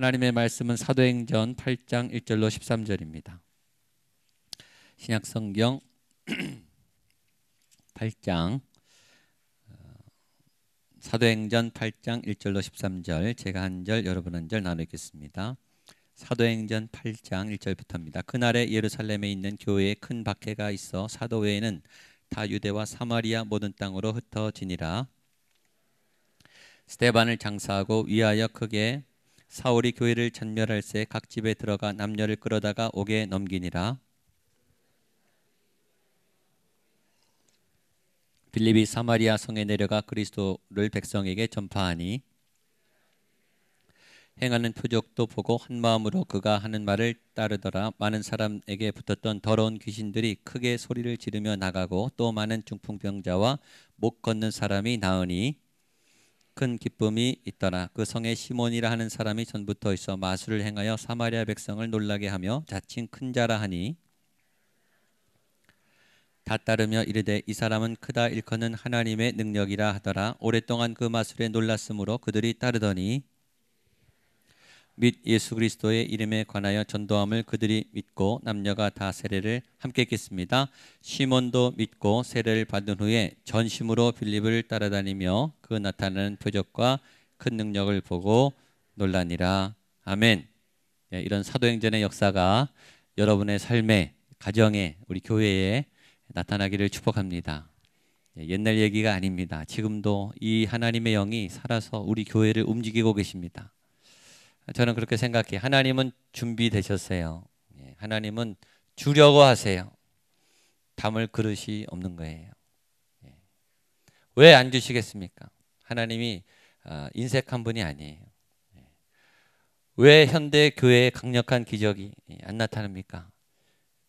하나님의 말씀은 사도행전 8장 1절로 13절입니다. 신약성경 8장 사도행전 8장 1절로 13절, 제가 한 절 여러분 한 절 나누겠습니다. 사도행전 8장 1절부터입니다. 그날에 예루살렘에 있는 교회에 큰 박해가 있어 사도 외에는 다 유대와 사마리아 모든 땅으로 흩어지니라. 스데반을 장사하고 위하여 크게 사울이 교회를 전멸할새 각 집에 들어가 남녀를 끌어다가 옥에 넘기니라. 빌립이 사마리아 성에 내려가 그리스도를 백성에게 전파하니 행하는 표적도 보고 한 마음으로 그가 하는 말을 따르더라. 많은 사람에게 붙었던 더러운 귀신들이 크게 소리를 지르며 나가고 또 많은 중풍병자와 못 걷는 사람이 나으니 큰 기쁨이 있더라. 그 성에 시몬이라 하는 사람이 전부터 있어 마술을 행하여 사마리아 백성을 놀라게 하며 자칭 큰 자라 하니 다 따르며 이르되 이 사람은 크다 일컫는 하나님의 능력이라 하더라. 오랫동안 그 마술에 놀랐으므로 그들이 따르더니 및 예수 그리스도의 이름에 관하여 전도함을 그들이 믿고 남녀가 다 세례를 함께 했겠습니다. 시몬도 믿고 세례를 받은 후에 전심으로 빌립을 따라다니며 그 나타나는 표적과 큰 능력을 보고 놀라니라. 아멘. 이런 사도행전의 역사가 여러분의 삶에, 가정에, 우리 교회에 나타나기를 축복합니다. 옛날 얘기가 아닙니다. 지금도 이 하나님의 영이 살아서 우리 교회를 움직이고 계십니다. 저는 그렇게 생각해요. 하나님은 준비되셨어요. 하나님은 주려고 하세요. 담을 그릇이 없는 거예요. 왜 안 주시겠습니까? 하나님이 인색한 분이 아니에요. 왜 현대 교회에 강력한 기적이 안 나타납니까?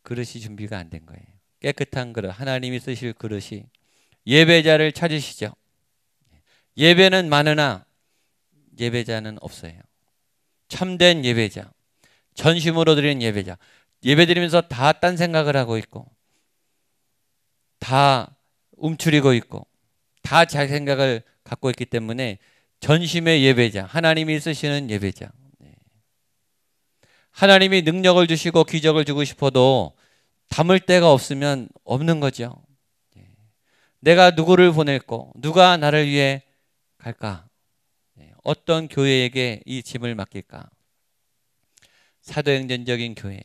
그릇이 준비가 안 된 거예요. 깨끗한 그릇, 하나님이 쓰실 그릇이. 예배자를 찾으시죠. 예배는 많으나 예배자는 없어요. 참된 예배자, 전심으로 드리는 예배자. 예배 드리면서 다 딴 생각을 하고 있고 다 움츠리고 있고 다 자기 생각을 갖고 있기 때문에 전심의 예배자, 하나님이 쓰시는 예배자. 하나님이 능력을 주시고 기적을 주고 싶어도 담을 데가 없으면 없는 거죠. 내가 누구를 보낼고 누가 나를 위해 갈까? 어떤 교회에게 이 짐을 맡길까? 사도행전적인 교회,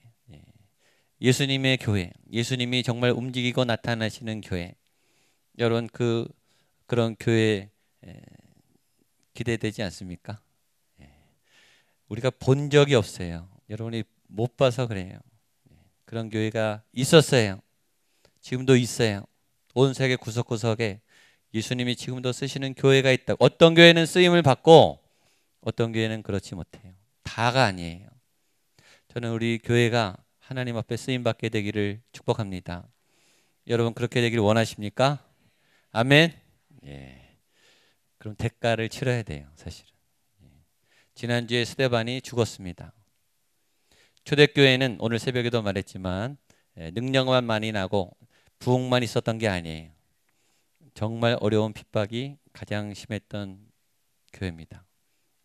예수님의 교회, 예수님이 정말 움직이고 나타나시는 교회. 여러분 그런 교회 기대되지 않습니까? 우리가 본 적이 없어요. 여러분이 못 봐서 그래요. 그런 교회가 있었어요. 지금도 있어요. 온 세계 구석구석에 예수님이 지금도 쓰시는 교회가 있다. 어떤 교회는 쓰임을 받고 어떤 교회는 그렇지 못해요. 다가 아니에요. 저는 우리 교회가 하나님 앞에 쓰임 받게 되기를 축복합니다. 여러분 그렇게 되기를 원하십니까? 아멘. 그럼 대가를 치러야 돼요, 사실은. 지난주에 스데반이 죽었습니다. 초대교회는 오늘 새벽에도 말했지만 능력만 많이 나고 부흥만 있었던 게 아니에요. 정말 어려운 핍박이 가장 심했던 교회입니다.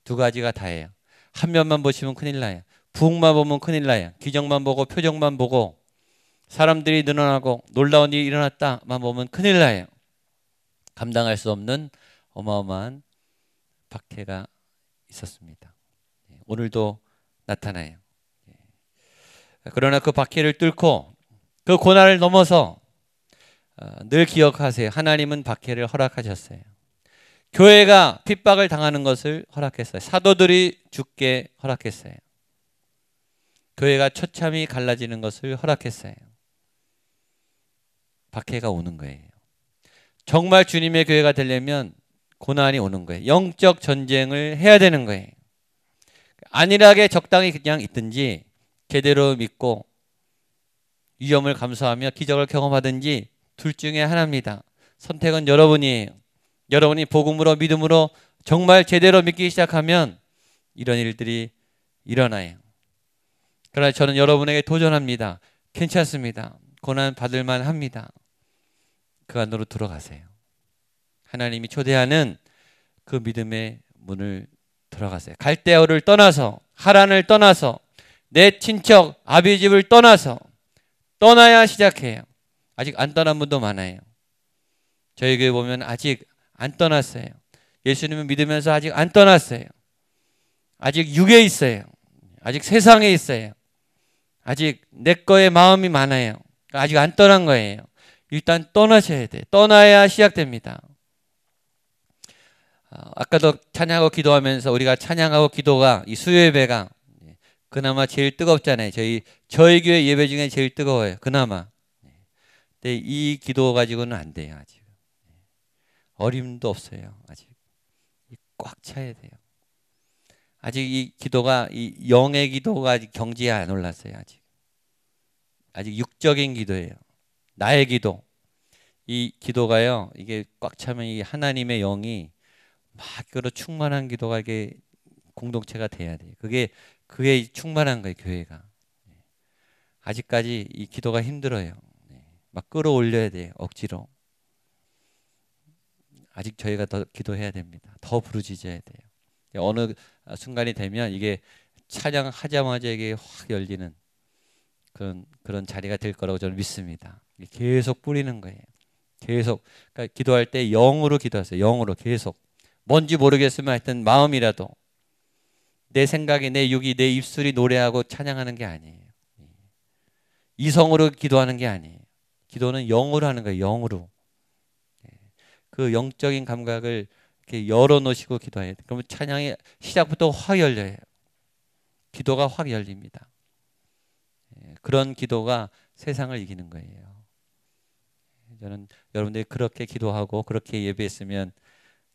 두 가지가 다예요. 한 면만 보시면 큰일 나요. 부흥만 보면 큰일 나요. 기적만 보고 표적만 보고 사람들이 늘어나고 놀라운 일이 일어났다만 보면 큰일 나요. 감당할 수 없는 어마어마한 박해가 있었습니다. 오늘도 나타나요. 그러나 그 박해를 뚫고 그 고난을 넘어서 늘 기억하세요. 하나님은 박해를 허락하셨어요. 교회가 핍박을 당하는 것을 허락했어요. 사도들이 죽게 허락했어요. 교회가 처참히 갈라지는 것을 허락했어요. 박해가 오는 거예요. 정말 주님의 교회가 되려면 고난이 오는 거예요. 영적 전쟁을 해야 되는 거예요. 안일하게 적당히 그냥 있든지 제대로 믿고 위험을 감수하며 기적을 경험하든지 둘 중에 하나입니다. 선택은 여러분이에요. 여러분이 복음으로 믿음으로 정말 제대로 믿기 시작하면 이런 일들이 일어나요. 그러나 저는 여러분에게 도전합니다. 괜찮습니다. 고난 받을 만합니다. 그 안으로 들어가세요. 하나님이 초대하는 그 믿음의 문을 들어가세요. 갈대아우를 떠나서 하란을 떠나서 내 친척 아비 집을 떠나서 떠나야 시작해요. 아직 안 떠난 분도 많아요. 저희 교회 보면 아직 안 떠났어요. 예수님을 믿으면서 아직 안 떠났어요. 아직 육에 있어요. 아직 세상에 있어요. 아직 내 거에 마음이 많아요. 아직 안 떠난 거예요. 일단 떠나셔야 돼. 떠나야 시작됩니다. 아까도 찬양하고 기도하면서 우리가 찬양하고 기도가 이 수요 예배가 그나마 제일 뜨겁잖아요. 저희 교회 예배 중에 제일 뜨거워요. 그나마. 근데 이 기도 가지고는 안 돼요. 아직 어림도 없어요. 아직 꽉 차야 돼요. 아직 이 기도가 이 영의 기도가 아직 경지에 안 올랐어요. 아직 육적인 기도예요. 나의 기도. 이 기도가요. 이게 꽉 차면 이 하나님의 영이 막 그로 충만한 기도가 이게 공동체가 돼야 돼요. 그게 충만한 거예요. 교회가. 아직까지 이 기도가 힘들어요. 막 끌어올려야 돼요. 억지로. 아직 저희가 더 기도해야 됩니다. 더 부르짖어야 돼요. 어느 순간이 되면 이게 찬양하자마자 이게 확 열리는 그런 자리가 될 거라고 저는 믿습니다. 계속 뿌리는 거예요. 계속 그러니까 기도할 때 영으로 기도하세요. 영으로 계속. 뭔지 모르겠으면 하여튼 마음이라도 내 생각이 내 육이 내 입술이 노래하고 찬양하는 게 아니에요. 이성으로 기도하는 게 아니에요. 기도는 영으로 하는 거예요. 영으로. 그 영적인 감각을 이렇게 열어놓으시고 기도해야 돼요. 그러면 찬양이 시작부터 확 열려요. 기도가 확 열립니다. 그런 기도가 세상을 이기는 거예요. 저는 여러분들이 그렇게 기도하고 그렇게 예배했으면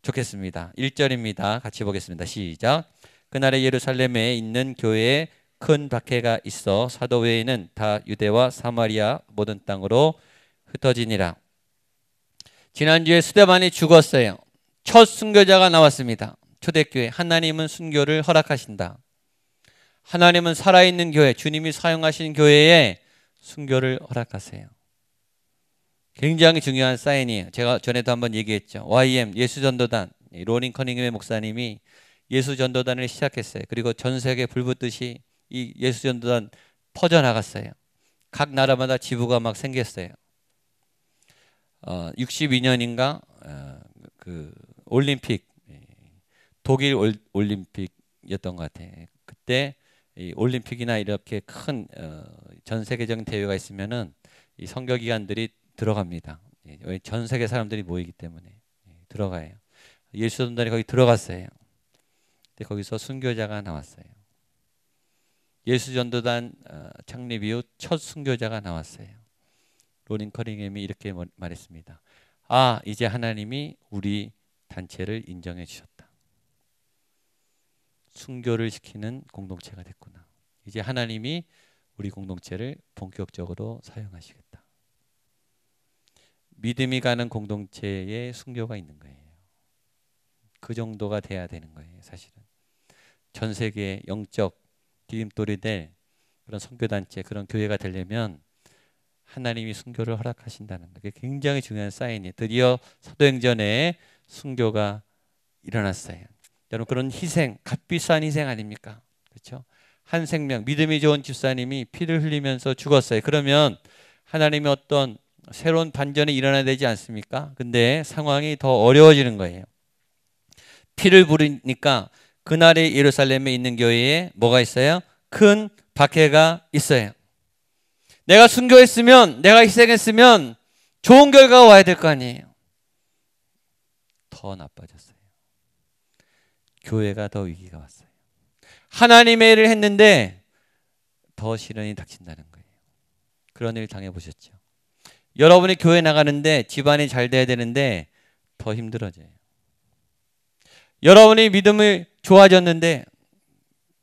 좋겠습니다. 1절입니다. 같이 보겠습니다. 시작. 그날에 예루살렘에 있는 교회에 큰 박해가 있어 사도 외에는 다 유대와 사마리아 모든 땅으로 흩어지니라. 지난주에 스데반이 죽었어요. 첫 순교자가 나왔습니다. 초대교회. 하나님은 순교를 허락하신다. 하나님은 살아있는 교회, 주님이 사용하신 교회에 순교를 허락하세요. 굉장히 중요한 사인이에요. 제가 전에도 한번 얘기했죠. YM 예수전도단 로링 커닝햄의 목사님이 예수전도단을 시작했어요. 그리고 전 세계 불붙듯이 이 예수전도단 퍼져나갔어요. 각 나라마다 지부가 막 생겼어요. 62년인가 그 올림픽 독일 올림픽이었던 것 같아요. 그때 이 올림픽이나 이렇게 큰 전 세계적인 대회가 있으면은 이 선교 기관들이 들어갑니다. 전 세계 사람들이 모이기 때문에 들어가요. 예수전도단이 거기 들어갔어요. 근데 거기서 순교자가 나왔어요. 예수전도단 창립 이후 첫 순교자가 나왔어요. 로린 커링햄이 이렇게 말했습니다. 아, 이제 하나님이 우리 단체를 인정해 주셨다. 순교를 시키는 공동체가 됐구나. 이제 하나님이 우리 공동체를 본격적으로 사용하시겠다. 믿음이 가는 공동체에 순교가 있는 거예요. 그 정도가 돼야 되는 거예요. 사실은 전 세계의 영적 디딤돌이 될 그런 선교단체, 그런 교회가 되려면 하나님이 순교를 허락하신다는 게 굉장히 중요한 사인이에요. 드디어 사도행전에 순교가 일어났어요. 여러분, 그런 희생, 값비싼 희생 아닙니까? 그렇죠? 한 생명, 믿음이 좋은 집사님이 피를 흘리면서 죽었어요. 그러면 하나님이 어떤 새로운 반전이 일어나야 되지 않습니까? 근데 상황이 더 어려워지는 거예요. 피를 부르니까 그날의 예루살렘에 있는 교회에 뭐가 있어요? 큰 박해가 있어요. 내가 순교했으면, 내가 희생했으면 좋은 결과가 와야 될 거 아니에요. 더 나빠졌어요. 교회가 더 위기가 왔어요. 하나님의 일을 했는데 더 시련이 닥친다는 거예요. 그런 일 당해보셨죠? 여러분이 교회 나가는데 집안이 잘 돼야 되는데 더 힘들어져요. 여러분이 믿음이 좋아졌는데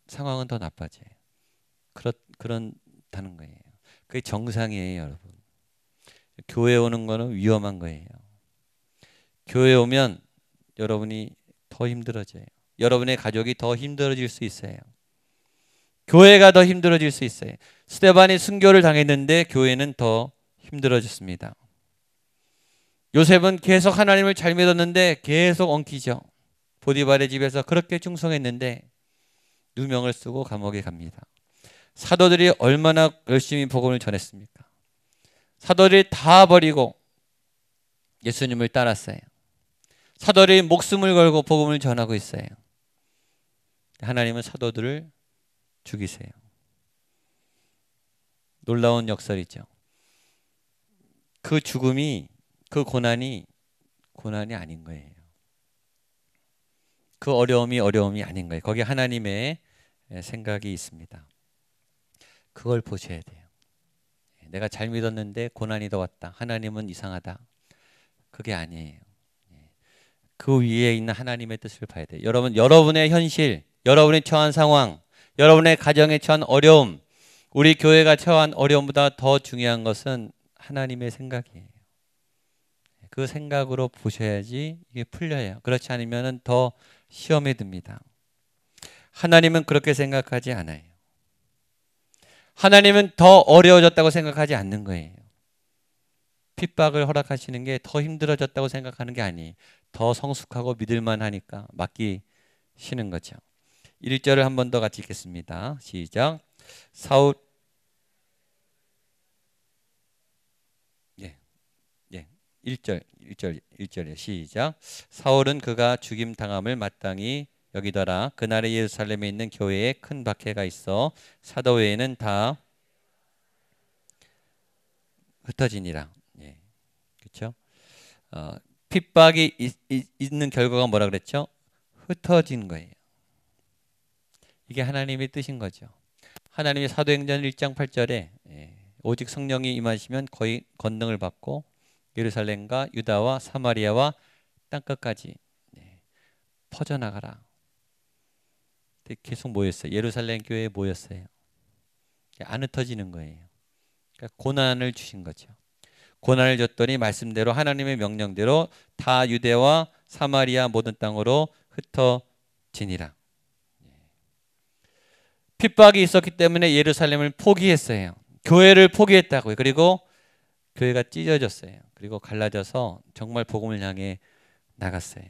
상황은 더 나빠져요. 그런다는 거예요. 그게 정상이에요, 여러분. 교회 오는 거는 위험한 거예요. 교회 오면 여러분이 더 힘들어져요. 여러분의 가족이 더 힘들어질 수 있어요. 교회가 더 힘들어질 수 있어요. 스데반이 순교를 당했는데 교회는 더 힘들어졌습니다. 요셉은 계속 하나님을 잘 믿었는데 계속 엉키죠. 보디발의 집에서 그렇게 충성했는데 누명을 쓰고 감옥에 갑니다. 사도들이 얼마나 열심히 복음을 전했습니까? 사도들이 다 버리고 예수님을 따랐어요. 사도들이 목숨을 걸고 복음을 전하고 있어요. 하나님은 사도들을 죽이세요. 놀라운 역설이죠. 그 죽음이, 그 고난이 아닌 거예요. 그 어려움이 아닌 거예요. 거기에 하나님의 생각이 있습니다. 그걸 보셔야 돼요. 내가 잘 믿었는데 고난이 더 왔다. 하나님은 이상하다. 그게 아니에요. 그 위에 있는 하나님의 뜻을 봐야 돼요. 여러분의 현실, 여러분이 처한 상황, 여러분의 가정에 처한 어려움, 우리 교회가 처한 어려움보다 더 중요한 것은 하나님의 생각이에요. 그 생각으로 보셔야지 이게 풀려요. 그렇지 않으면 더 시험에 듭니다. 하나님은 그렇게 생각하지 않아요. 하나님은 더 어려워졌다고 생각하지 않는 거예요. 핍박을 허락하시는 게 더 힘들어졌다고 생각하는 게 아니에요. 더 성숙하고 믿을만 하니까 맡기시는 거죠. 1절을 한 번 더 같이 읽겠습니다. 시작. 사울 1절이요. 시작. 사울은 그가 죽임 당함을 마땅히 여기더라. 그날에 예루살렘에 있는 교회에 큰 박해가 있어 사도 외에는 다 흩어지니라. 그렇죠? 핍박이 있는 결과가 뭐라 그랬죠? 흩어진 거예요. 이게 하나님의 뜻인 거죠. 하나님이 사도행전 1장 8절에 오직 성령이 임하시면 거의 권능을 받고 예루살렘과 유다와 사마리아와 땅끝까지 퍼져나가라. 계속 모였어요. 예루살렘 교회에 모였어요. 안 흩어지는 거예요. 그러니까 고난을 주신 거죠. 고난을 줬더니 말씀대로 하나님의 명령대로 다 유대와 사마리아 모든 땅으로 흩어지니라. 핍박이 있었기 때문에 예루살렘을 포기했어요. 교회를 포기했다고요. 그리고 교회가 찢어졌어요. 그리고 갈라져서 정말 복음을 향해 나갔어요.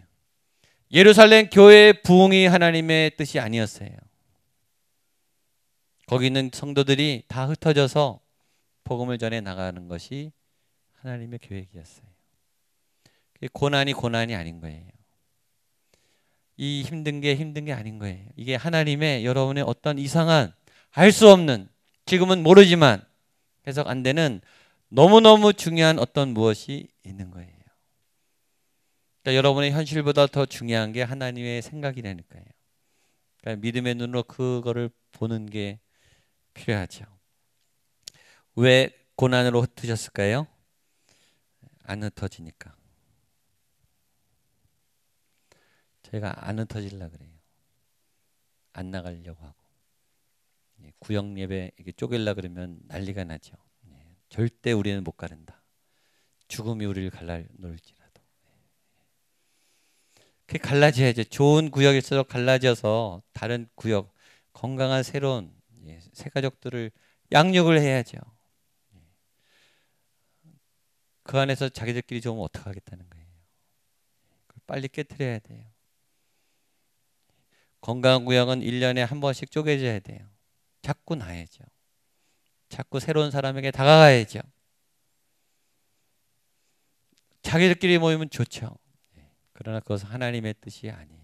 예루살렘 교회의 부흥이 하나님의 뜻이 아니었어요. 거기 있는 성도들이 다 흩어져서 복음을 전해 나가는 것이 하나님의 계획이었어요. 고난이 아닌 거예요. 이 힘든 게 아닌 거예요. 이게 하나님의 여러분의 어떤 이상한 알 수 없는 지금은 모르지만 해석 안 되는 너무너무 중요한 어떤 무엇이 있는 거예요. 그러니까 여러분의 현실보다 더 중요한 게 하나님의 생각이라니까요. 그러니까 믿음의 눈으로 그거를 보는 게 필요하죠. 왜 고난으로 흩어졌을까요? 안 흩어지니까. 저희가 안 흩어지려고 그래요. 안 나가려고 하고. 구역 예배 이렇게 쪼갤라 그러면 난리가 나죠. 절대 우리는 못 가른다. 죽음이 우리를 갈라놓을지라도. 그게 갈라져야죠. 좋은 구역일수록 갈라져서 다른 구역, 건강한 새로운 새 가족들을 양육을 해야죠. 그 안에서 자기들끼리 좋으면 어떡하겠다는 거예요. 빨리 깨트려야 돼요. 건강한 구역은 1년에 한 번씩 쪼개져야 돼요. 자꾸 나야죠. 자꾸 새로운 사람에게 다가가야죠. 자기들끼리 모이면 좋죠. 그러나 그것은 하나님의 뜻이 아니에요.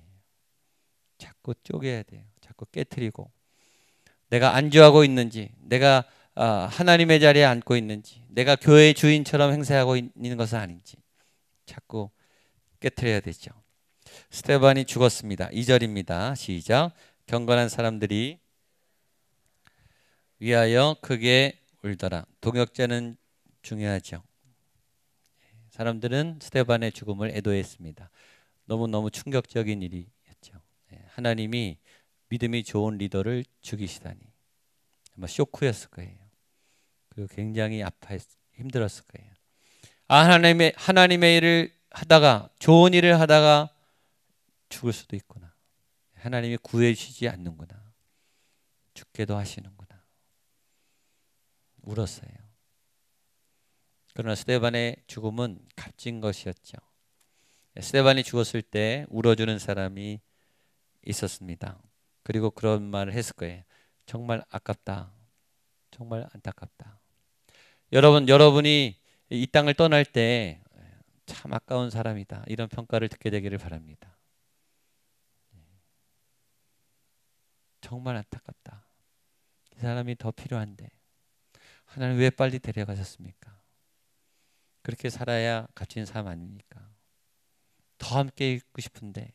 자꾸 쪼개야 돼요. 자꾸 깨트리고 내가 안주하고 있는지, 내가 하나님의 자리에 앉고 있는지, 내가 교회의 주인처럼 행세하고 있는 것은 아닌지 자꾸 깨트려야 되죠. 스데반이 죽었습니다. 2절입니다. 시작. 경건한 사람들이 위하여 크게 울더라. 동역자는 중요하죠. 사람들은 스데반의 죽음을 애도했습니다. 너무너무 충격적인 일이었죠. 하나님이 믿음이 좋은 리더를 죽이시다니 아마 쇼크였을 거예요. 그리고 굉장히 힘들었을 거예요. 하나님의 일을 하다가 좋은 일을 하다가 죽을 수도 있구나. 하나님이 구해 주시지 않는구나. 죽게도 하시는구나. 울었어요. 그러나 스데반의 죽음은 값진 것이었죠. 스데반이 죽었을 때 울어주는 사람이 있었습니다. 그리고 그런 말을 했을 거예요. 정말 아깝다. 정말 안타깝다. 여러분이 이 땅을 떠날 때 참 아까운 사람이다. 이런 평가를 듣게 되기를 바랍니다. 정말 안타깝다. 이 사람이 더 필요한데 하나님 왜 빨리 데려가셨습니까? 그렇게 살아야 값진 삶 아닙니까? 더 함께 있고 싶은데,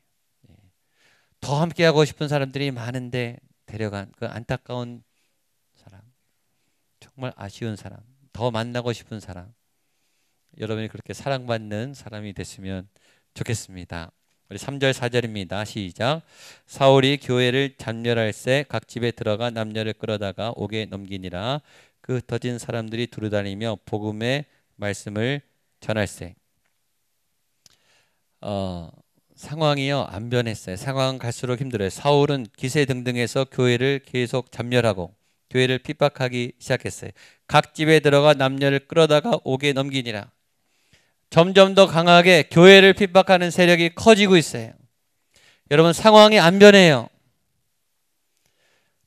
더 함께 하고 싶은 사람들이 많은데 데려간 그 안타까운 사람, 정말 아쉬운 사람, 더 만나고 싶은 사람, 여러분이 그렇게 사랑받는 사람이 됐으면 좋겠습니다. 우리 3절 4절입니다. 시작. 사울이 교회를 잠멸할새 각 집에 들어가 남녀를 끌어다가 옥에 넘기니라. 그 흩어진 사람들이 두루다니며 복음의 말씀을 전할새. 상황이요 안 변했어요. 상황 갈수록 힘들어요. 사울은 기세등등해서 교회를 계속 잠멸하고 교회를 핍박하기 시작했어요. 각 집에 들어가 남녀를 끌어다가 옥에 넘기니라. 점점 더 강하게 교회를 핍박하는 세력이 커지고 있어요. 여러분 상황이 안 변해요.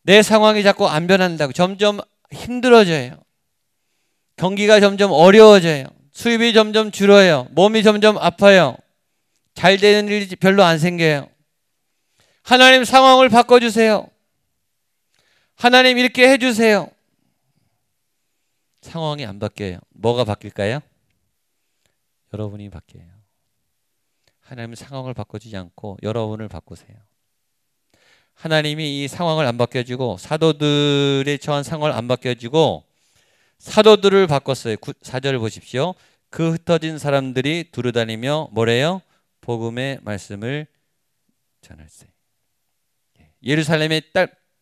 내 상황이 자꾸 안 변한다고 점점 힘들어져요. 경기가 점점 어려워져요. 수입이 점점 줄어요. 몸이 점점 아파요. 잘 되는 일이 별로 안 생겨요. 하나님 상황을 바꿔주세요. 하나님 이렇게 해주세요. 상황이 안 바뀌어요. 뭐가 바뀔까요? 여러분이 바뀌어요. 하나님은 상황을 바꿔주지 않고 여러분을 바꾸세요. 하나님이 이 상황을 안 바꿔주고 사도들의 처한 상황을 안 바꿔주고 사도들을 바꿨어요. 4절을 보십시오. 그 흩어진 사람들이 두루다니며 뭐래요? 복음의 말씀을 전할세. 예루살렘에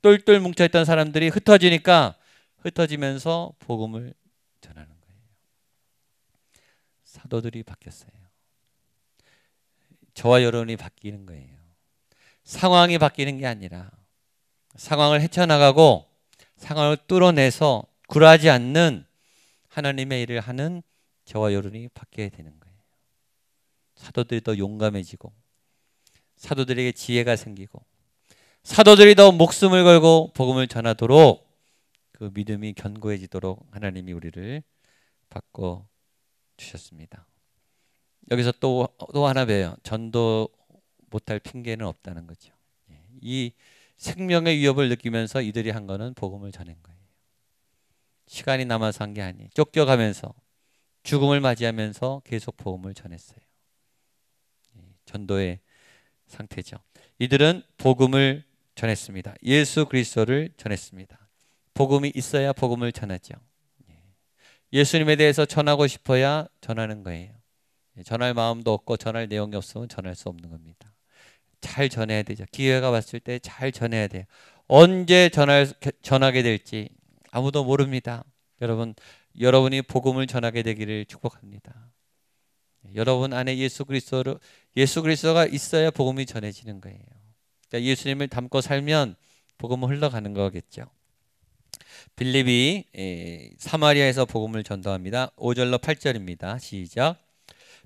똘똘 뭉쳐있던 사람들이 흩어지니까 흩어지면서 복음을 전하는 거예요. 사도들이 바뀌었어요. 저와 여러분이 바뀌는 거예요. 상황이 바뀌는 게 아니라 상황을 헤쳐나가고 상황을 뚫어내서 굴하지 않는 하나님의 일을 하는 저와 여러분이 바뀌어야 되는 거예요. 사도들이 더 용감해지고 사도들에게 지혜가 생기고 사도들이 더 목숨을 걸고 복음을 전하도록 그 믿음이 견고해지도록 하나님이 우리를 바꿔 주셨습니다. 여기서 또 하나 배워요. 전도 못할 핑계는 없다는 거죠. 이 생명의 위협을 느끼면서 이들이 한 거는 복음을 전한 거예요. 시간이 남아서 한 게 아니에요. 쫓겨가면서 죽음을 맞이하면서 계속 복음을 전했어요. 전도의 상태죠. 이들은 복음을 전했습니다. 예수 그리스도를 전했습니다. 복음이 있어야 복음을 전하죠. 예수님에 대해서 전하고 싶어야 전하는 거예요. 전할 마음도 없고 전할 내용이 없으면 전할 수 없는 겁니다. 잘 전해야 되죠. 기회가 왔을 때 잘 전해야 돼요. 언제 전하게 될지 아무도 모릅니다. 여러분이 복음을 전하게 되기를 축복합니다. 여러분 안에 예수 그리스도가 있어야 복음이 전해지는 거예요. 그러니까 예수님을 닮고 살면 복음은 흘러가는 거겠죠. 빌립이 사마리아에서 복음을 전도합니다. 5절로 8절입니다. 시작.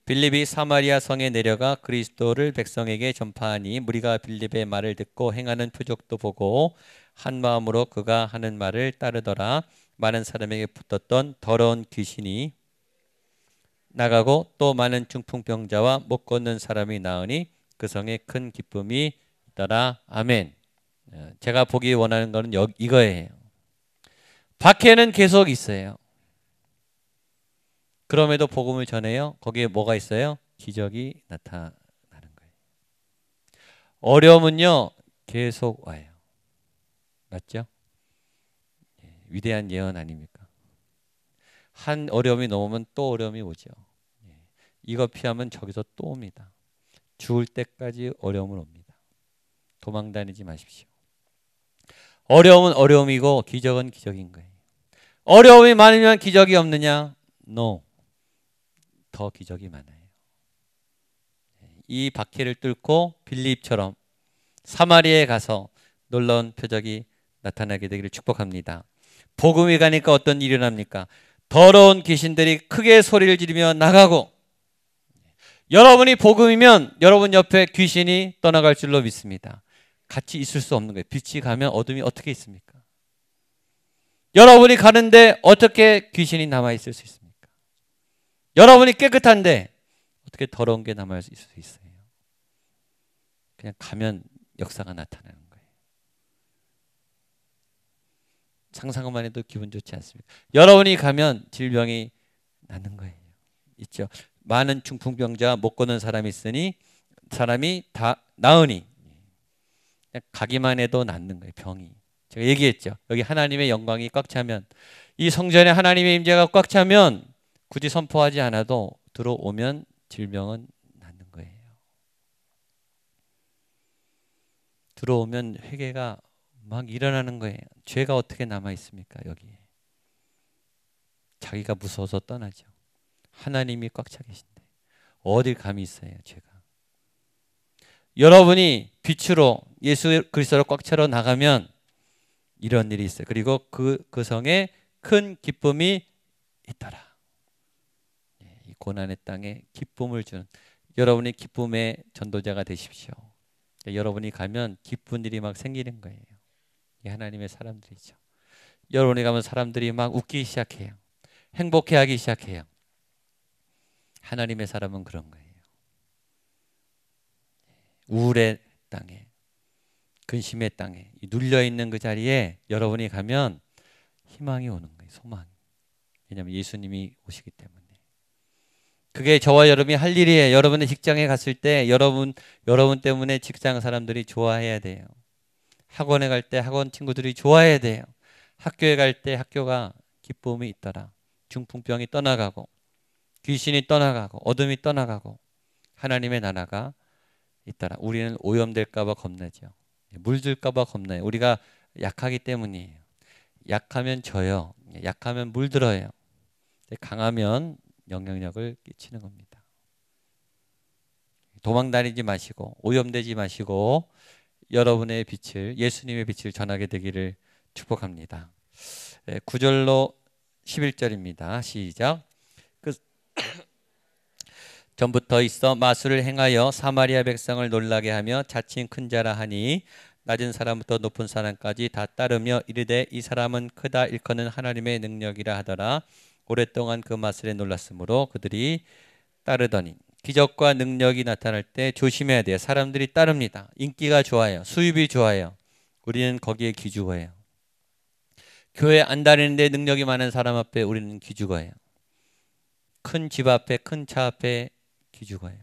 빌립이 사마리아 성에 내려가 그리스도를 백성에게 전파하니 무리가 빌립의 말을 듣고 행하는 표적도 보고 한 마음으로 그가 하는 말을 따르더라. 많은 사람에게 붙었던 더러운 귀신이 나가고 또 많은 중풍병자와 못 걷는 사람이 나으니 그 성에 큰 기쁨이 있더라. 아멘. 제가 보기 원하는 것은 이거예요. 밖에는 계속 있어요. 그럼에도 복음을 전해요. 거기에 뭐가 있어요? 기적이 나타나는 거예요. 어려움은요 계속 와요. 맞죠? 위대한 예언 아닙니까? 한 어려움이 넘으면 또 어려움이 오죠. 이거 피하면 저기서 또 옵니다. 죽을 때까지 어려움은 옵니다. 도망 다니지 마십시오. 어려움은 어려움이고 기적은 기적인 거예요. 어려움이 많으면 기적이 없느냐? No. 더 기적이 많아요. 이 박해를 뚫고 빌립처럼 사마리아에 가서 놀라운 표적이 나타나게 되기를 축복합니다. 복음이 가니까 어떤 일이 일어납니까? 더러운 귀신들이 크게 소리를 지르며 나가고, 여러분이 복음이면 여러분 옆에 귀신이 떠나갈 줄로 믿습니다. 같이 있을 수 없는 거예요. 빛이 가면 어둠이 어떻게 있습니까? 여러분이 가는데 어떻게 귀신이 남아있을 수 있습니까? 여러분이 깨끗한데 어떻게 더러운 게 남아있을 수 있어요? 그냥 가면 역사가 나타나는 거예요. 상상만 해도 기분 좋지 않습니까? 여러분이 가면 질병이 나는 거예요. 있죠. 많은 중풍병자 못 걷는 사람이 있으니 사람이 다 나으니 그냥 가기만 해도 낫는 거예요. 병이. 제가 얘기했죠. 여기 하나님의 영광이 꽉 차면, 이 성전에 하나님의 임재가 꽉 차면 굳이 선포하지 않아도 들어오면 질병은 낫는 거예요. 들어오면 회개가 막 일어나는 거예요. 죄가 어떻게 남아 있습니까? 여기에. 자기가 무서워서 떠나죠. 하나님이 꽉 차 계신데 어딜 감이 있어요, 죄가. 여러분이 빛으로 예수 그리스도로 꽉 차러 나가면 이런 일이 있어요. 그리고 그 성에 큰 기쁨이 있더라. 이 고난의 땅에 기쁨을 주는, 여러분이 기쁨의 전도자가 되십시오. 여러분이 가면 기쁜 일이 막 생기는 거예요. 이 하나님의 사람들이죠. 여러분이 가면 사람들이 막 웃기 시작해요. 행복해하기 시작해요. 하나님의 사람은 그런 거예요. 우울의 땅에, 근심의 땅에, 눌려있는 그 자리에 여러분이 가면 희망이 오는 거예요. 소망이. 왜냐하면 예수님이 오시기 때문에. 그게 저와 여러분이 할 일이에요. 여러분의 직장에 갔을 때 여러분 때문에 직장 사람들이 좋아해야 돼요. 학원에 갈 때 학원 친구들이 좋아해야 돼요. 학교에 갈 때 학교가 기쁨이 있더라. 중풍병이 떠나가고 귀신이 떠나가고 어둠이 떠나가고 하나님의 나라가 있더라. 우리는 오염될까 봐 겁나죠. 물들까 봐 겁나요. 우리가 약하기 때문이에요. 약하면 져요. 약하면 물들어요. 강하면 영향력을 끼치는 겁니다. 도망다니지 마시고 오염되지 마시고 여러분의 빛을, 예수님의 빛을 전하게 되기를 축복합니다. 9절로 11절입니다. 시작. 전부터 있어 마술을 행하여 사마리아 백성을 놀라게 하며 자칭 큰 자라 하니 낮은 사람부터 높은 사람까지 다 따르며 이르되 이 사람은 크다 일컫는 하나님의 능력이라 하더라. 오랫동안 그 마술에 놀랐으므로 그들이 따르더니. 기적과 능력이 나타날 때 조심해야 돼요. 사람들이 따릅니다. 인기가 좋아요. 수입이 좋아요. 우리는 거기에 기죽어요. 교회 안 다니는데 능력이 많은 사람 앞에 우리는 기죽어요. 큰 집 앞에, 큰 차 앞에 기죽어요.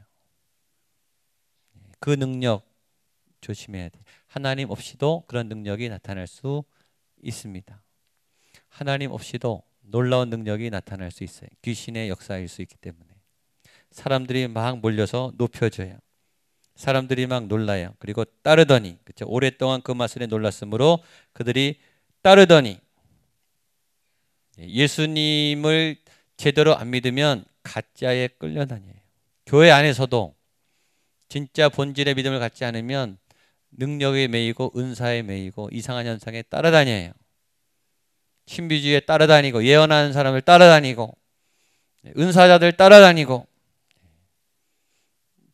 그 능력 조심해야 돼요. 하나님 없이도 그런 능력이 나타날 수 있습니다. 하나님 없이도 놀라운 능력이 나타날 수 있어요. 귀신의 역사일 수 있기 때문에. 사람들이 막 몰려서 높여줘요. 사람들이 막 놀라요. 그리고 따르더니, 그렇죠? 오랫동안 그 마술에 놀랐으므로 그들이 따르더니. 예수님을 제대로 안 믿으면 가짜에 끌려다녀요. 교회 안에서도 진짜 본질의 믿음을 갖지 않으면 능력에 매이고 은사에 매이고 이상한 현상에 따라다녀요. 신비주의에 따라다니고 예언하는 사람을 따라다니고 은사자들 따라다니고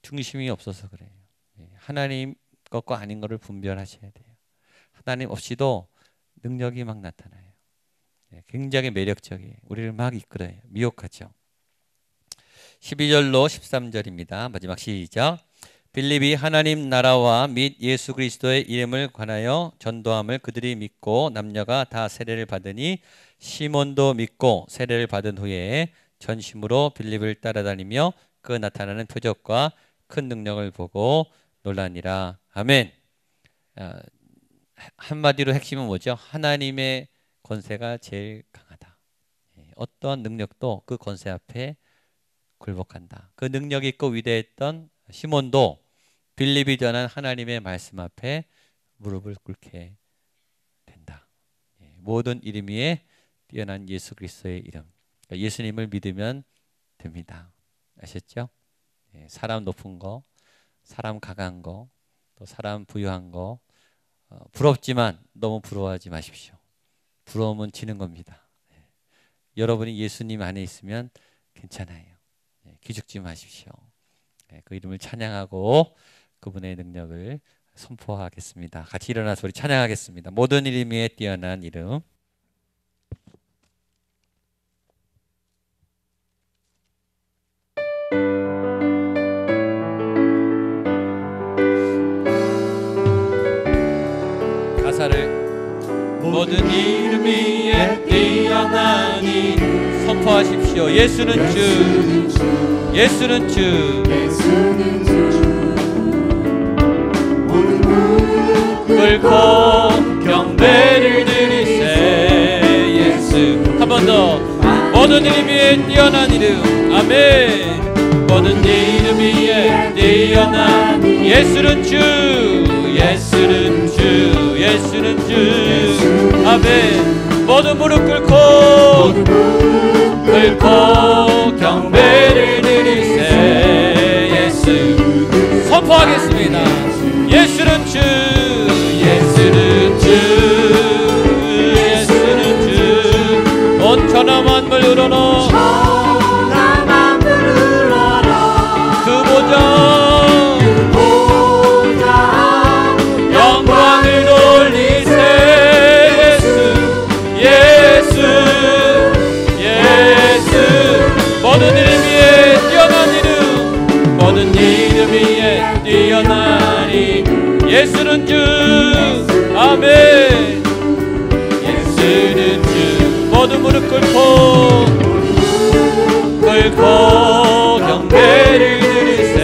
중심이 없어서 그래요. 하나님 것과 아닌 것을 분별하셔야 돼요. 하나님 없이도 능력이 막 나타나요. 굉장히 매력적이에요. 우리를 막 이끌어요. 미혹하죠. 12절로 13절입니다. 마지막 시작. 빌립이 하나님 나라와 및 예수 그리스도의 이름을 관하여 전도함을 그들이 믿고 남녀가 다 세례를 받으니 시몬도 믿고 세례를 받은 후에 전심으로 빌립을 따라다니며 그 나타나는 표적과 큰 능력을 보고 놀라니라. 아멘. 한마디로 핵심은 뭐죠? 하나님의 권세가 제일 강하다. 어떤 능력도 그 권세 앞에 굴복한다. 그 능력 있고 위대했던 시몬도 빌립이 전한 하나님의 말씀 앞에 무릎을 꿇게 된다. 모든 이름 위에 뛰어난 예수 그리스도의 이름. 그러니까 예수님을 믿으면 됩니다. 아셨죠? 사람 높은 거, 사람 강한 거, 또 사람 부유한 거, 부럽지만 너무 부러워하지 마십시오. 부러우면 지는 겁니다. 여러분이 예수님 안에 있으면 괜찮아요. 기죽지 마십시오. 그 이름을 찬양하고 그분의 능력을 선포하겠습니다. 같이 일어나서 우리 찬양하겠습니다. 모든 이름 위에 뛰어난 이름. 가사를 모든 이름 위에 뛰어난 이름 선포하십시오. 예수는 주, 예수는 주, 예수는 주. 꿇고 경배를 드리세. 예수. 한 번 더. 모든 이름 위에 뛰어난 이름. 아멘. 모든 이름 위에 뛰어난 예수는 주, 예수는 주, 예수는 주. 아멘. 모든 무릎 꿇고 경배를 드리세. 예수. 선포하겠습니다. 예수는 주, 예수는 주, 예수는 주. 온 천하 만물 우러러 그 보좌 영광을 돌리세. 예수, 예수, 예수. 모든 이름 위에 뛰어난 이름, 모든 이름 위에 뛰어난 이름. 예수는 주, 아멘. 예수는 주. 모든 무릎 꿇고 경배를 드리세.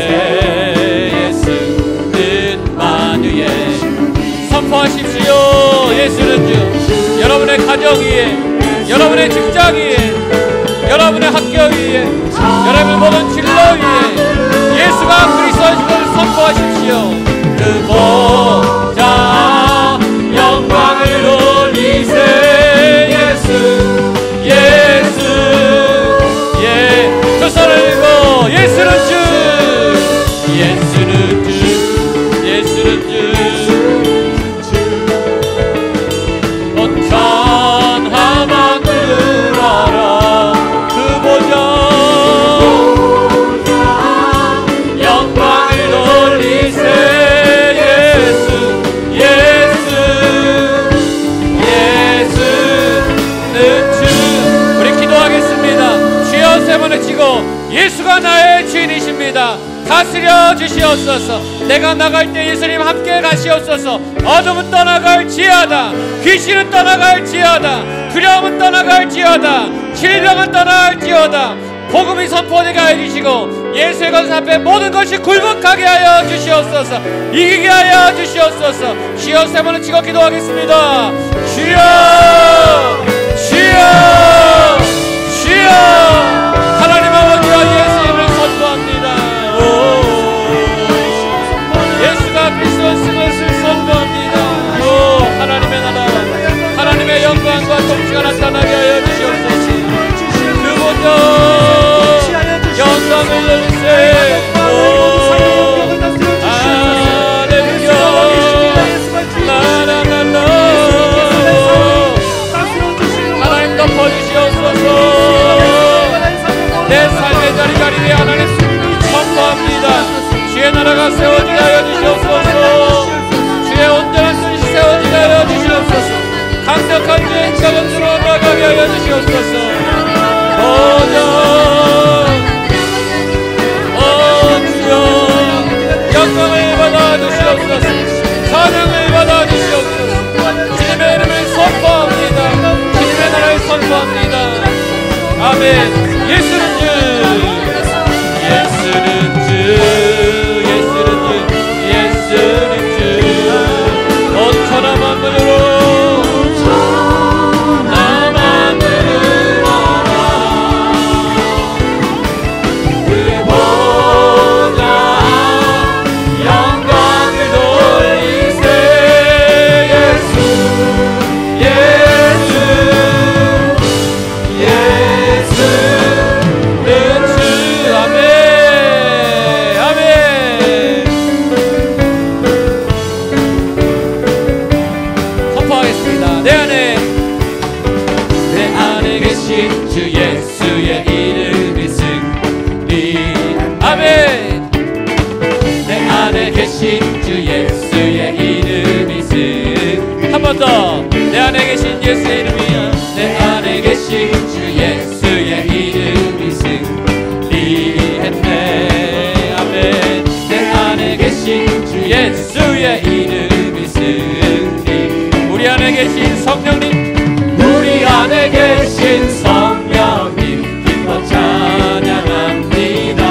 예수는 만유의 선포하십시오. 예수는 주. 여러분의 가정 위에, 여러분의 직장 위에, 여러분의 학교 위에, 여러분의 모든 진로 위에 예수가 그리스도인 것을 선포하십시오. 그 보좌 영광을 돌리세. 예수, 예수, 예. 두 손을 들고 예수는 주, 예수는 주, 예수는 주. 온 천하 만물 알아 그 보좌 영광을 돌리세. 예수가 나의 주인이십니다. 다스려 주시옵소서. 내가 나갈 때 예수님 함께 가시옵소서. 어둠은 떠나갈지어다, 귀신은 떠나갈지어다, 두려움은 떠나갈지어다, 질병은 떠나갈지어다. 복음이 선포되게 하여 주시고 예수의 것을 앞에 모든 것이 굴복하게 하여 주시옵소서. 이기게 하여 주시옵소서. 주여 세 번을 치고 기도하겠습니다. 주여, 주여, 주여. 하나님 아버지와 예수님을 선포합니다. 예수가 그리스도인 것을 선포합니다. 하나님의 나라, 하나님의 영광과 통치가 나타나게 하여 주시옵소서. 그보다 영광을 돌리세. 할렐루야. 라라라라. 하나님 덮어주시옵소서. 내 삶의 자리자리에 하나님 선포합니다. 주의 나라가 세워지게 하여 주시옵소서. 주의 온전한 뜻이 세워지게 하여 주시옵소서. 강력한 주의 자원으로 나가게 하여 주시옵소서. 주여 영광을 받아 주시옵소서. 찬양을 받아 주시옵소서. 주님의 이름을 선포합니다. 주님의 나라를 선포합니다. 아멘. 예수는 주, 예수는 주, 예수는 주, 예수는 주. 온 천하 만물으로 주 예수의 번 더. 내 안에 계신 예수의 이름이야. 내 안에 계신 주 예수의 이름이 승리했네. 아멘. 내 안에 계신 주 예수의 이름이 승리. 우리 안에 계신 성령님, 우리 안에 계신 성령님 기뻐 찬양합니다.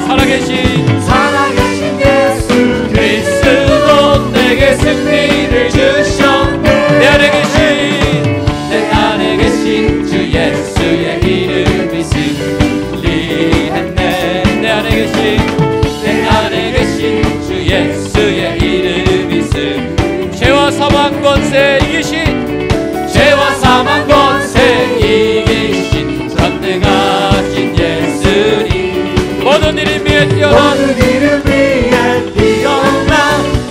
살아계신 예수 그리스도 내게 승리를 주셨네. 내 안에 계신 주 예수의 이름이 승리했네. 내 안에 계신 주 예수의 이름이 승리. 죄와 사망 권세 이기신, 죄와 사망 권세 이기신 전능하신 예수님. 모든 이름 위에 뛰어난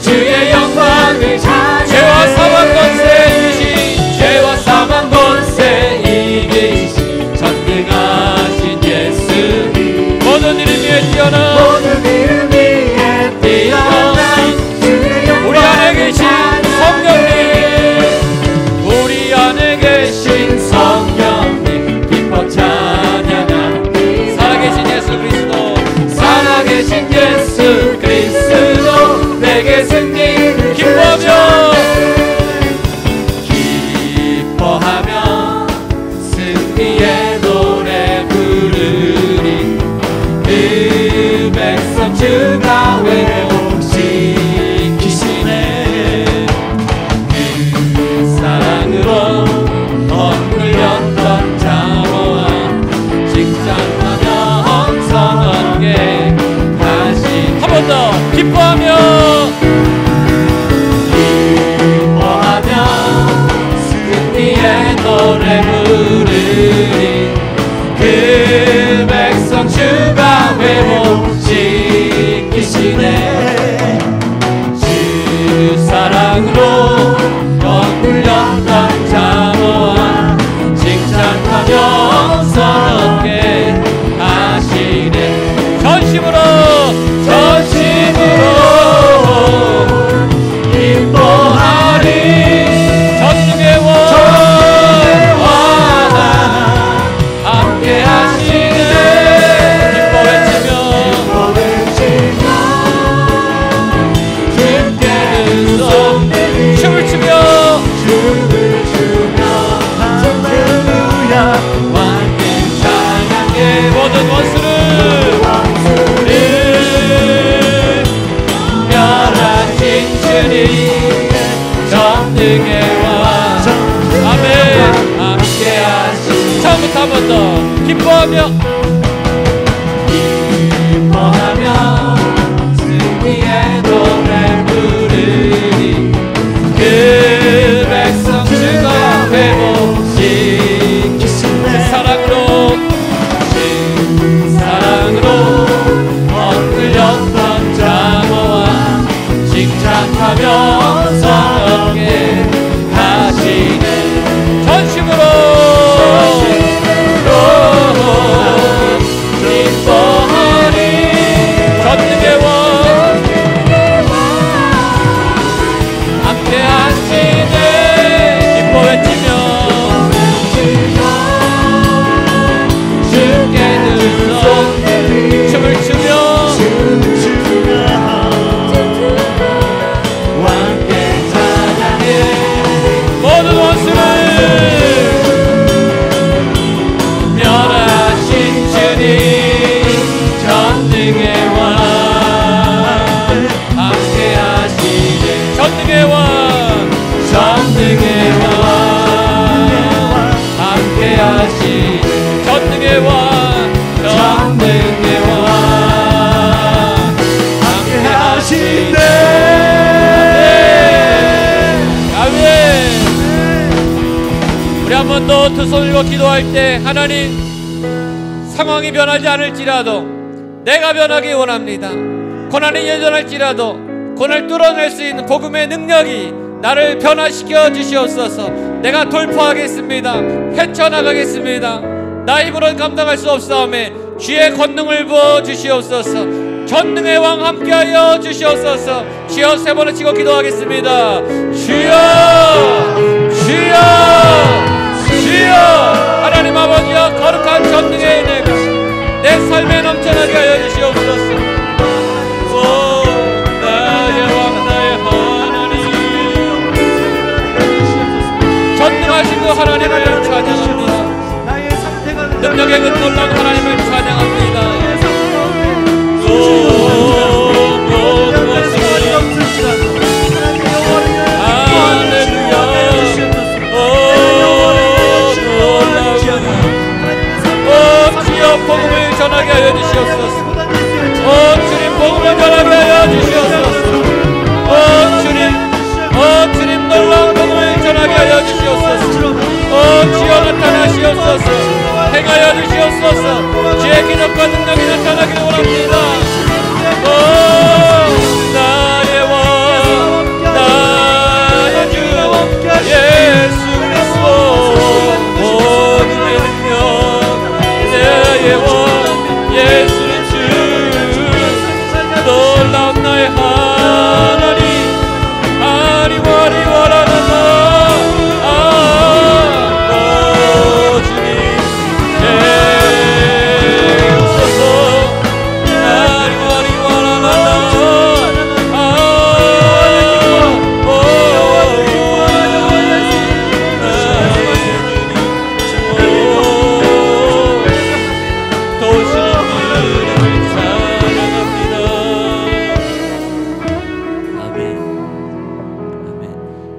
주의 영광을 찬양. 죄와 사망 권세 이기신, 죄와 사망 권세 이기신 전능하신 예수님. 모든 이름 위에 뛰어난 우리 안에 계신 성령님, 우리 안에 계신 성령님 기뻐 찬양합니다. 살아계신 예수 그리스도, 살아계신 예수 그리스도 내게 승리를 기뻐하며 승리의 노래 부르리. 그 백성 주가 회복시키시네. 그 사랑으로 억눌렸던 자모와 칭찬하며 선언게 다시 한 번 더 기뻐하며 승리의 노래 부르리. 그 백성 주가 회복시키시네. 주 사랑으로 억눌렸던 자모와 칭찬하며 선언게 하시네. 전심으로 기뻐하리. 전능의 왕 함께 하시네. 기뻐 외치며 주께는 颂 춤을 추며 할렐루야 왕께 찬양해. 모든 원수를 멸하신 주님 전능의 왕 아멘. 함께 하신 처음부터 한 번 더 기뻐하며 승리의 노래 부르리. 그 백성 주가 회복시키시네. 사랑으로 억눌렸던 자모와 칭찬하며 선언게 하시네. 전심으로 기뻐하리. 전능의 왕 함께 하시네. 기뻐 외치며 주께 들어 춤을 추며 왕께 찬양해. 모든 원수를 멸하신 주님 전능의 왕 함께 하시네. 전능의 왕 함께 하시네. 전능의 왕 함께 하시네. 아멘. 우리 한 번 더 두 손 들고 기도할 때, 하나님, 상황이 변하지 않을지라도 내가 변하기 원합니다. 고난이 여전할지라도 고난을 뚫어낼 수 있는 복음의 능력이 나를 변화시켜 주시옵소서. 내가 돌파하겠습니다. 헤쳐나가겠습니다. 나 힘으로는 감당할 수 없사오매 주의 권능을 부어 주시옵소서. 전능의 왕 함께하여 주시옵소서. 주여 세 번을 치고 기도하겠습니다. 주여 주여 주여. 하나님 아버지여, 거룩한 전능의 은혜가 내 삶에 넘쳐나게 하여 주시옵소서. 오 나의 왕 나의 하나님, 전능하신 그 하나님을 찬양합니다. 능력의 그 놀라운 하나님을 찬양합니다. 복음을 전하게 하여 주시옵소서. 주님 복음을 전하게 하여 주시옵소서. 주님 놀라운 복음을 전하게 하여 주시옵소서. 주여 나타나시옵소서. 행하여 주시옵소서. 주의 기적과 능력이 나타나기를 원합니다. 나의 왕 나의 주 예수 그리스도, 복음의 능력 나의 왕 예수는 주, 놀라운 나의 하나님, 아리와리와라나나. 주님 주옵소서. 아리와리와라나나.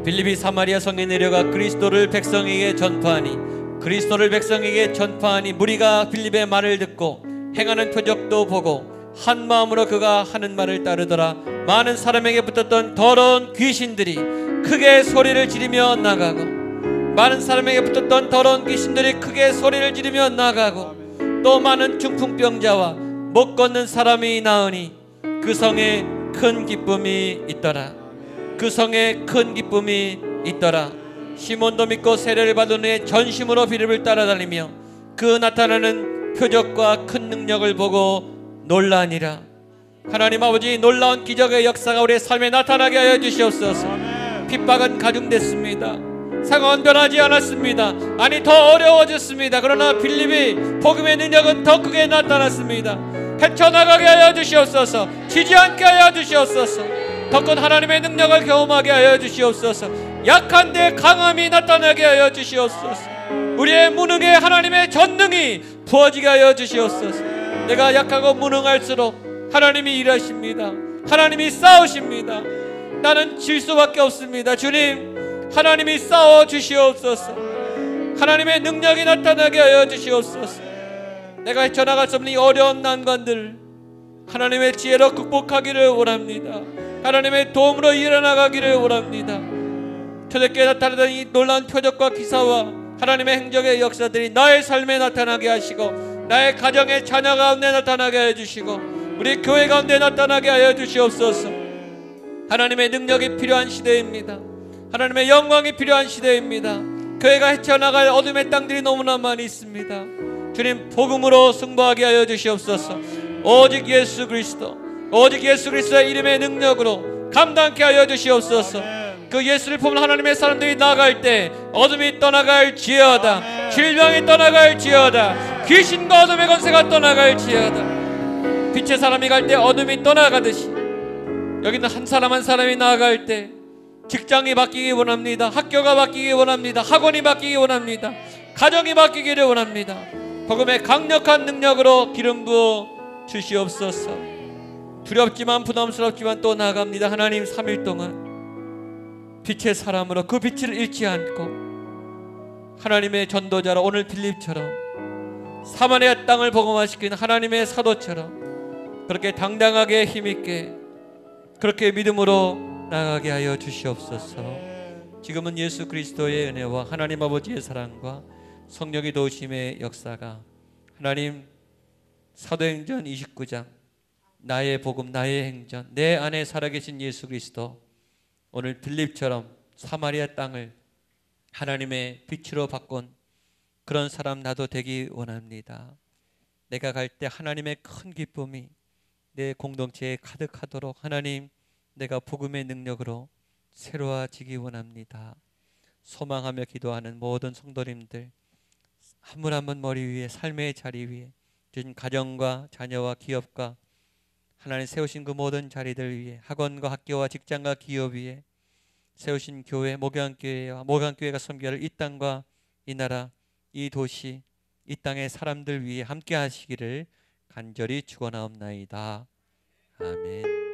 빌립이 사마리아 성에 내려가 그리스도를 백성에게 전파하니, 그리스도를 백성에게 전파하니 무리가 빌립의 말을 듣고 행하는 표적도 보고 한 마음으로 그가 하는 말을 따르더라. 많은 사람에게 붙었던 더러운 귀신들이 크게 소리를 지르며 나가고, 많은 사람에게 붙었던 더러운 귀신들이 크게 소리를 지르며 나가고, 또 많은 중풍병자와 못 걷는 사람이 나으니 그 성에 큰 기쁨이 있더라. 그 성에 큰 기쁨이 있더라. 시몬도 믿고 세례를 받은 후에 전심으로 빌립을 따라다니며 그 나타나는 표적과 큰 능력을 보고 놀라니라. 하나님 아버지, 놀라운 기적의 역사가 우리의 삶에 나타나게 하여 주시옵소서. 핍박은 가중됐습니다. 상황은 변하지 않았습니다. 아니 더 어려워졌습니다. 그러나 빌립이 복음의 능력은 더 크게 나타났습니다. 헤쳐나가게 하여 주시옵소서. 지지 않게 하여 주시옵소서. 더 큰 하나님의 능력을 경험하게 하여 주시옵소서. 약한데 강함이 나타나게 하여 주시옵소서. 우리의 무능에 하나님의 전능이 부어지게 하여 주시옵소서. 내가 약하고 무능할수록 하나님이 일하십니다. 하나님이 싸우십니다. 나는 질 수밖에 없습니다. 주님, 하나님이 싸워 주시옵소서. 하나님의 능력이 나타나게 하여 주시옵소서. 내가 헤쳐나갈 수 없는 이 어려운 난관들 하나님의 지혜로 극복하기를 원합니다. 하나님의 도움으로 일어나가기를 원합니다. 초대교회에 나타나던 이 놀라운 표적과 기사와 하나님의 행적의 역사들이 나의 삶에 나타나게 하시고, 나의 가정의 자녀 가운데 나타나게 해주시고, 우리 교회 가운데 나타나게 하여 주시옵소서. 하나님의 능력이 필요한 시대입니다. 하나님의 영광이 필요한 시대입니다. 교회가 헤쳐나갈 어둠의 땅들이 너무나 많이 있습니다. 주님, 복음으로 승부하게 하여 주시옵소서. 오직 예수 그리스도, 오직 예수 그리스도의 이름의 능력으로 감당케 하여 주시옵소서. 그 예수를 품은 하나님의 사람들이 나아갈 때 어둠이 떠나갈지어다, 질병이 떠나갈지어다, 귀신과 어둠의 권세가 떠나갈지어다. 빛의 사람이 갈 때 어둠이 떠나가듯이 여기는 한 사람 한 사람이 나아갈 때 직장이 바뀌기 원합니다. 학교가 바뀌기 원합니다. 학원이 바뀌기 원합니다. 가정이 바뀌기를 원합니다. 복음의 강력한 능력으로 기름 부어 주시옵소서. 두렵지만 부담스럽지만 또 나아갑니다. 하나님, 3일 동안 빛의 사람으로 그 빛을 잃지 않고 하나님의 전도자로, 오늘 빌립처럼 사마리아 땅을 복음화시킨 하나님의 사도처럼 그렇게 당당하게 힘있게 그렇게 믿음으로 나아가게 하여 주시옵소서. 지금은 예수 그리스도의 은혜와 하나님 아버지의 사랑과 성령의 도우심의 역사가, 하나님, 사도행전 29장 나의 복음 나의 행전, 내 안에 살아계신 예수 그리스도, 오늘 빌립처럼 사마리아 땅을 하나님의 빛으로 바꾼 그런 사람 나도 되기 원합니다. 내가 갈 때 하나님의 큰 기쁨이 내 공동체에 가득하도록 하나님, 내가 복음의 능력으로 새로워지기 원합니다. 소망하며 기도하는 모든 성도님들, 한 분 한 분 머리 위에, 삶의 자리 위에, 주신 가정과 자녀와 기업과 하나님 세우신 그 모든 자리들 위에, 학원과 학교와 직장과 기업 위에 세우신 교회, 목양교회와 목양교회가 섬겨할 이 땅과 이 나라, 이 도시, 이 땅의 사람들 위에 함께 하시기를 간절히 축원하옵나이다. 아멘.